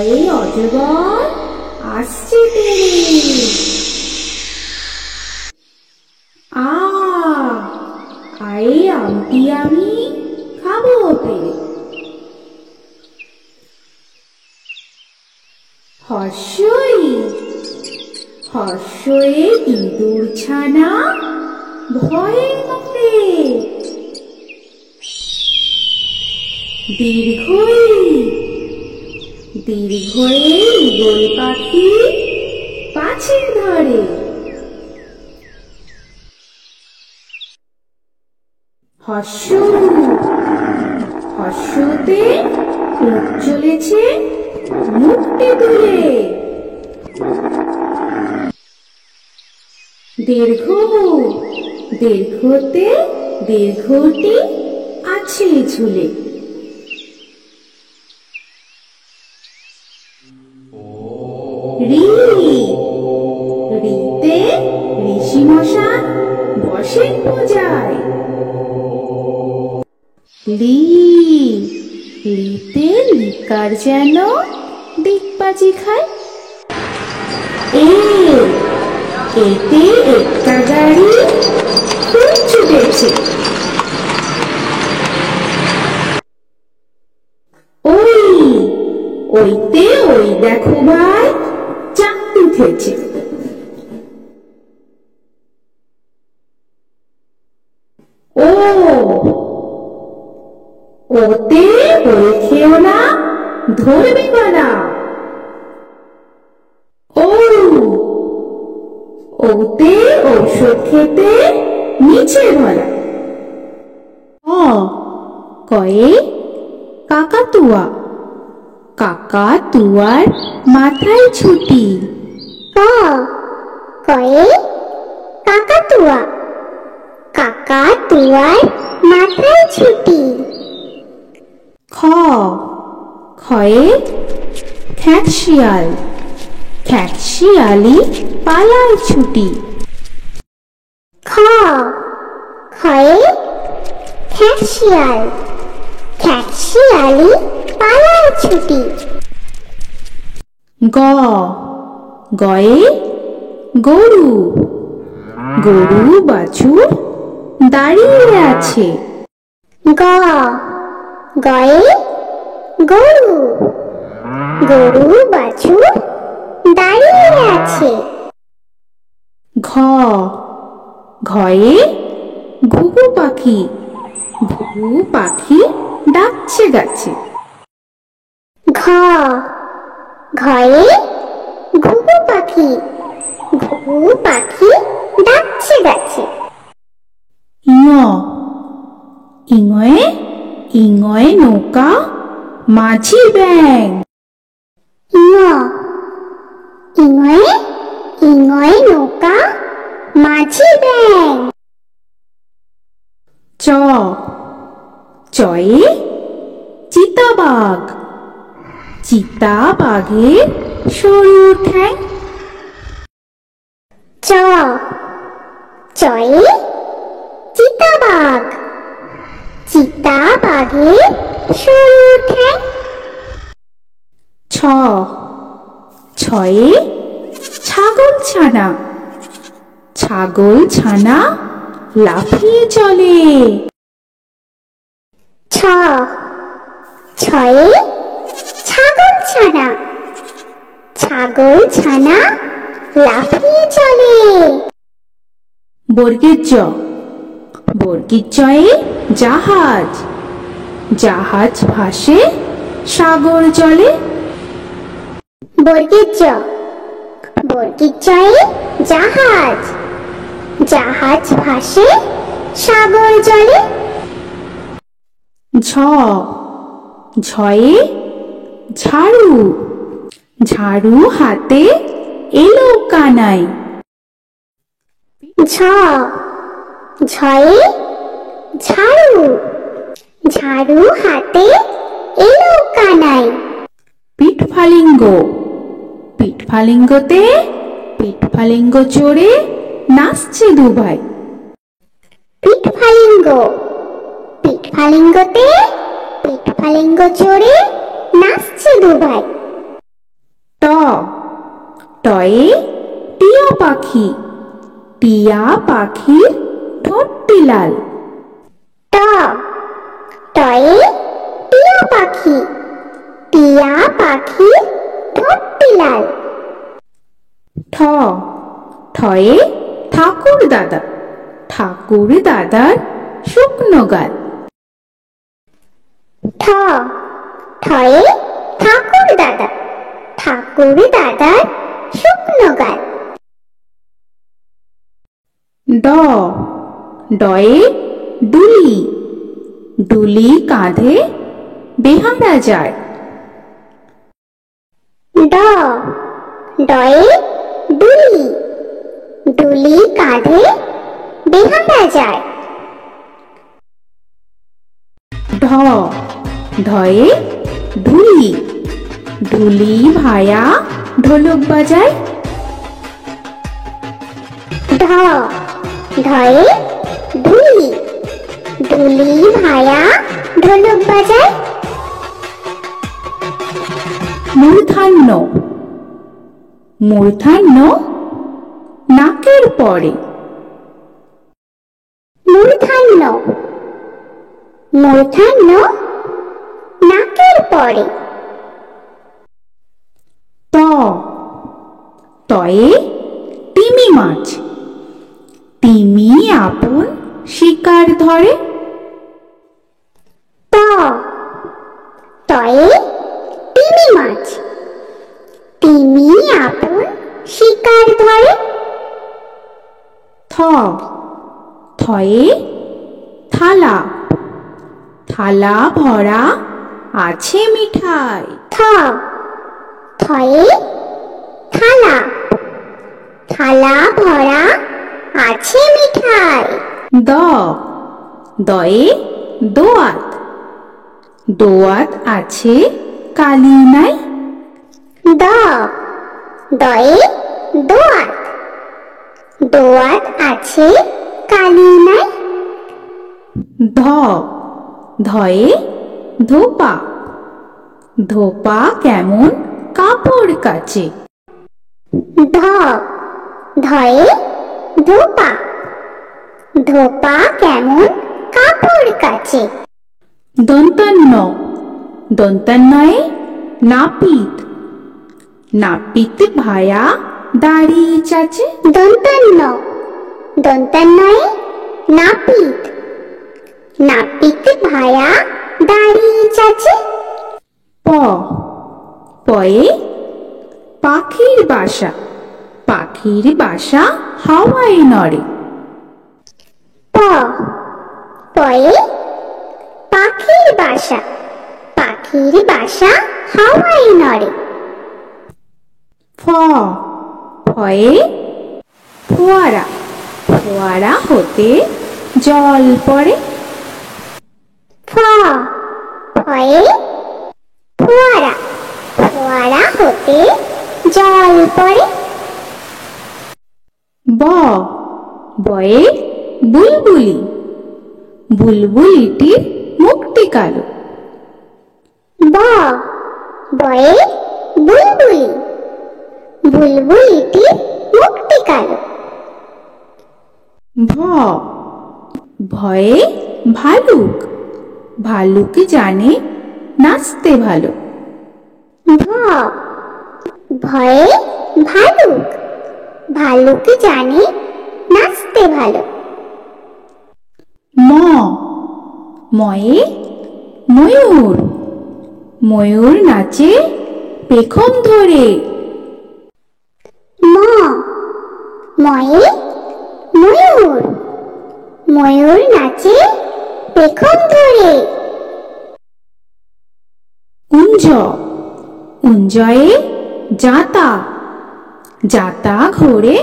এই অজগর আসছে তেরে। আয় আমটি আমি খাবো পেরে। হর্ষয়ে ইঁদুর ছানা ভয়ে মরে। দীর্ঘয়ে ঈগল পাখি পাছে ধরে। হর্ষতে উঠ চলেছে মুখটি তুলে। দীর্ঘতে দীর্ঘটি আছে ঝুলে। রিতে ঋষি মশাই বসেন পূজায়। লিতে লিকার যেন দিকবাজি খায়। এতে একটা গাড়ি খুব ছুটেছে। ওইতে ওই দেখো ভাই চাঁদ উঠেছে। ওতে ওই খেও না ধরবে না। ওতে ঔষধ খেতে নিচে ধরা। কয়ে কাকাতুয়া, কাকাতুয়ার মাথায় ছুটি। কয়ে কাকাতুয়া, কাকাতুয়ার মাথায় ছুটি। খয়ে খ্যাঁকশিয়াল, খ্যাঁকশিয়ালি পালায় ছুটি। খয়ে খ্যাঁকশিয়াল, খ্যাঁকশিয়ালি পালায় ছুটি। গয়ে গরু, গরু বাছুর দাঁড়িয়ে আছে। গয়ে গরু, গরু বাছুর দাঁড়িয়ে আছে। ঘয়ে ঘুঘু পাখি, ঘুঘু পাখি ডাকছে গাছে। ঘয়ে ঘুঘু পাখি, ঘুঘু পাখি ডাকছে গাছে। ইঙয়ে নৌকা মাঝি ব্যাং। ইঙয়ে নৌকা মাঝি ব্যাং। চয়ে চিতাবাঘ, চিতাবাঘের সরু ঠ্যাং। চয়ে চিতাবাঘ, চিতাবাঘের সরু ঠ্যাং। ছয়ে ছাগল ছানা, ছাগল ছানা লাফিয়ে চলে। ছয়ে ছাগল ছানা, ছাগল ছানা লাফিয়ে চলে। বর্গের চয়ে জাহাজ, জাহাজ ভাসে সাগর জলে। বর্গের চয়ে জাহাজ, জাহাজ ভাসে সাগর জলে। ঝয়ে ঝাড়ু, ঝাড়ু হাতে এলো কানাই। ঝয়ে ঝাড়ু, ঝাড়ু হাতে এলো কানাই। পিঠফালিঙ্গতে পিঠফালিঙ্গ চড়ে নাচছে দুভাই। পিঠ ফালিঙ্গতে পিঠ ফালিঙ্গ চড়ে নাচছে দুভাই। ট টয়ে টিয়া পাখি, টিয়া পাখির ঠোঁটটি লাল। ট টয়ে টিয়া পাখি, টিয়া পাখির ঠোঁটটি লাল। ঠ ঠয়ে ঠাকুর দাদা, ঠাকুর দাদার শুকনো গাল। ঠ ঠয়ে ঠাকুর দাদা, ঠাকুর দাদার শুকনো গাল। ড ডয়ে ডুলি, ডুলি কাঁধে বেহারা যায়। ড ডয়ে ডুলি, ডুলি কাঁধে বেহারা যায়। ঢ ঢয়ে ঢুলি, ঢুলি ভায়া ঢোলক বাজায়। ঢ ঢয়ে ঢুলি, ঢুলি ভায়া ঢোলক বাজায়। মূর্ধান্য মূর্ধান্য নাকের পরে। মূর্ধান্য মূর্ধান্য নাকের পরে। ত তয়ে তিমি মাছ, তিমি আপন শিকার ধরে। ত তয়ে তিমি মাছ, তিমি আপন শিকার ধরে। থ থয়ে থালা, থালা ভরা আছে মিঠাই। থ থয়ে থালা, থালা ভরা আছে মিঠাই। দ দয়ে দোয়াত, দোয়াত আছে কালি নাই। দ দয়ে দোয়াত, দোয়াত আছে কালি নাই। ধ ধয়ে ধোপা, ধোপা কেমন কাপড় কাচে। ধ ধয়ে ধোপা, ধোপা কেমন কাপড় কাচে। দন্তান্ন দন্তান্নয়ে নাপিত, নাপিত ভায়া দাড়ি চাচে। দন্তান্ন দন্তান্নয়ে নাপিত, নাপিত ভায়া দাড়ি চাচে। প পয়ে পাখির বাসা, পাখির বাসা হাওয়ায় নড়ে। প পয়ে পাখির বাসা, পাখির বাসা হাওয়ায় নড়ে। ফ ফয়ে ফোয়ারা, ফোয়ারা হতে জল পড়ে। ফ ফয়ে ফোয়ারা, ফোয়ারা হতে জল পড়ে। ব বয়ে বুলবুলি, বুলবুলিটির মুখটি কালো। ব বয়ে বুলবুলি, বুলবুলিটির মুখটি কালো। ভ ভয়ে ভালুক, ভালুক জানে নাচতে ভালো। ভ ভয়ে ভালুক, ভালুক জানে নাচতে ভালো। ম ময়ে ময়ূর, ময়ূর নাচে পেখম ধরে। ম ময়ে ময়ূর, ময়ূর নাচে পেখম ধরে। কুঞ্জ কুঞ্জয়ে জাতা, জাতা ঘোরে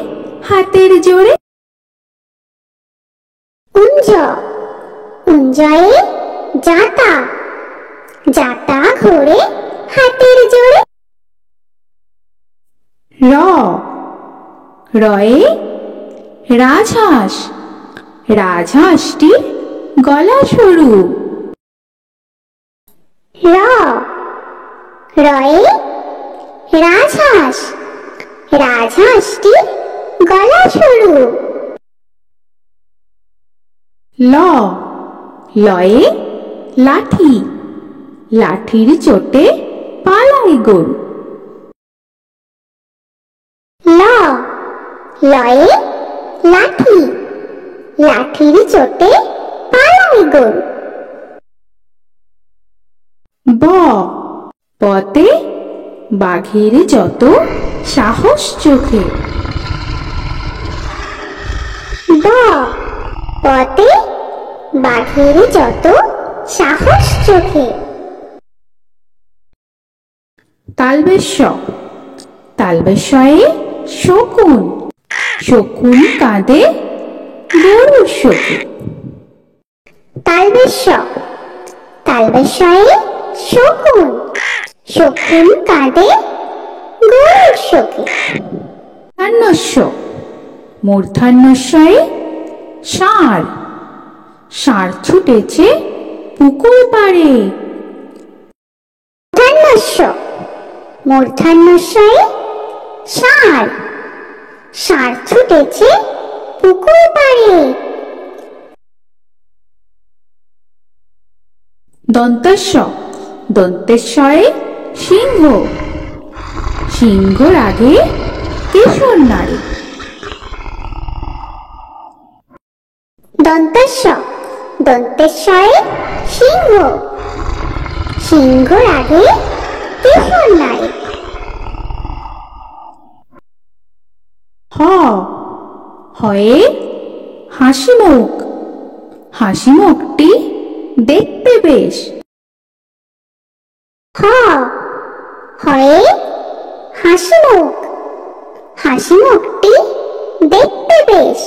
হাতের জোরে। কুঞ্জ কুঞ্জয়ে জাতা, জাতা ঘোরে হাতের জোরে। র রয়ে রাজহাঁস, রাজহাঁসটির গলা সরু। র রয়ে রাজহাঁস, রাজহাঁসটি গলা সরু। ল লয়ে লাঠি, লাঠির চোটে পালায় গরু। ল লয়ে লাঠি, লাঠির চোটে পালায় গরু। ব বতে বাঘের যত সাহস চোখে। ব বতে বাঘের যত সাহস চোখে। তালবেশ তালবেশয়ে শকুন, শকুন কাঁদে গরুর শোকে। তালবেশ তালবেশয়ে শকুন, শকুন কাঁদে গরুর শোকে। মূর্ধন্যস্য মূর্ধন্যস্বয়ে ষাঁড়, ষাঁড় ছুটেছে পুকুর পাড়ে। মূর্ধন্যস্য মূর্ধন্যস্বয়ে ষাঁড়, ষাঁড় ছুটেছে পুকুর পাড়ে। দন্তস্য দন্তেশ্বয়ে সিংহ, সিংহর আগে কেশর নাড়ে। দন্তস্য দন্তেশ্বয়ে সিংহ, সিংহর আগে কেশর নাড়ে। হ হয়ে হাসি মুখ, হাসি মুখটি দেখতে বেশ। হ হয়ে হাসি মুখ, হাসি মুখটি দেখতে বেশ।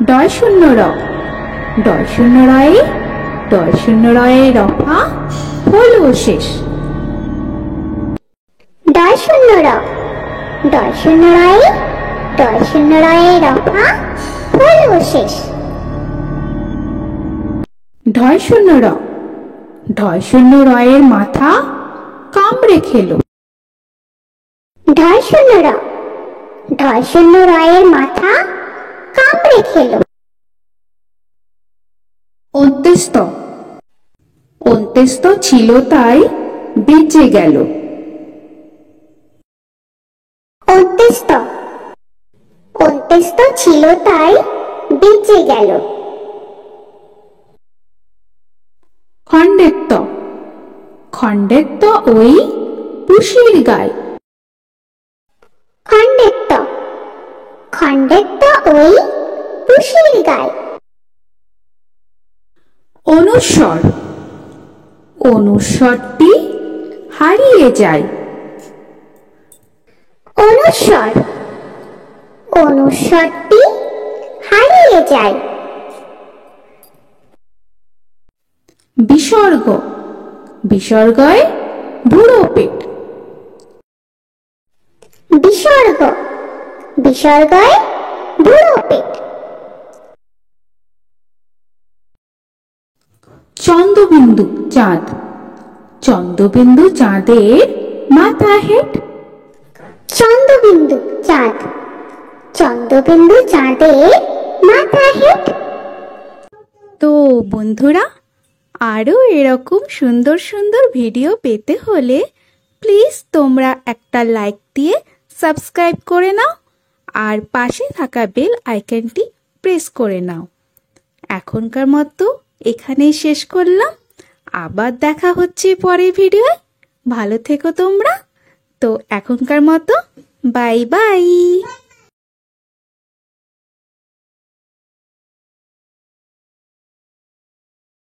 ডয় শূন্য র, ডয় শূন্য রয়ে, ডয় শূন্য রয়ে রফা হলো শেষ। ডয় শূন্য র, ডয় শূন্য রয়ে, ডয় শূন্য রয়ে রফা হলো শেষ। ঢয় শূন্য র, ঢয় শূন্য রয়ের মাথা কামড়ে খেলো। ঢয় শূন্য র, ঢয় শূন্য রয়ের মাথা কামড়ে খেলো। অন্ত্যেস্ত অন্ত্যেস্ত ছিল তাই বেঁচে গেল। অন্ত্যেস্ত অন্ত্যেস্ত ছিল তাই বেঁচে গেল। খণ্ডেত্ব খণ্ডেত্ব ওই পুষির গায়। খণ্ডেত্ব খণ্ডেত্ব ওই পুষির গায়। অনুস্বর অনুস্বরটি হারিয়ে যায়। অনুস্বর অনুস্বরটি হারিয়ে যায়। বিসর্গ বিসর্গয় বুড়ো পেট। বিসর্গ বিসর্গয় বুড়ো পেট। চন্দ্রবিন্দু চাঁদ, চন্দ্রবিন্দু চাঁদের মাথা হেট। চন্দ্রবিন্দু চাঁদ, চন্দ্রবিন্দু চাঁদের মাথা হেট। তো বন্ধুরা, আরও এরকম সুন্দর সুন্দর ভিডিও পেতে হলে প্লিজ তোমরা একটা লাইক দিয়ে সাবস্ক্রাইব করে নাও আর পাশে থাকা বেল আইকনটি প্রেস করে নাও। এখনকার মতো এখানেই শেষ করলাম, আবার দেখা হচ্ছে পরের ভিডিওয়। ভালো থেকো তোমরা। তো এখনকার মতো বাই বাই।